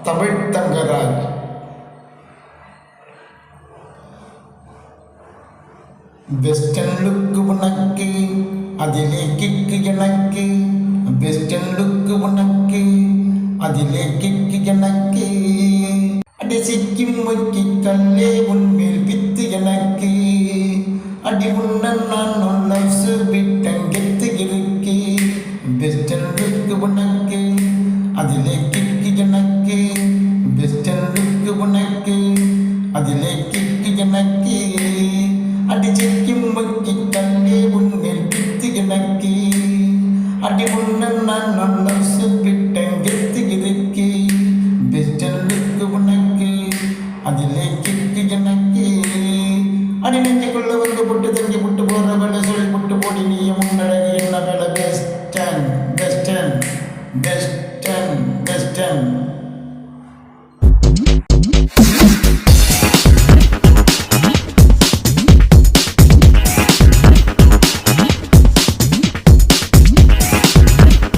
Tamil Thangaraj. Western லுக்கு உனக்கு, அதிலே kick எனக்கு. வெஸ்டர்ன் லுக்கு உனக்கு, அதிலே கிக்கு எனக்கு. அடி சிக்கி முக்கி கல்லே உன்மேல் வித்து எனக்கு. அடி உன்ன நான் லைஃப்ஸ் விட்டங்கெத்து இருக்கு. வெஸ்டர்ன் லுக்கு உனக்கு, அதிலே கிக்கு எனக்கு. வெஸ்டர்ன் லுக்கு உனக்கு, அதிலே கிக்கு எனக்கு. அடி சிக்கி முக்கி கல்லே உன்மேல் வித்து எனக்கு. அடி உன்ன நான் லைஃப்ஸ் விட்டங்கெத்து இருக்கு. வெஸ்டர்ன் லுக்கு உனக்கு, அதிலே கிக்கு எனக்கு. அடி நெஞ்சுக்குள்ள வந்து புட்டு தங்கி புட்டு போற வேலை சொல்லி புட்டு போடி நீ முன்னழகு என்ன வேலை. Western western western western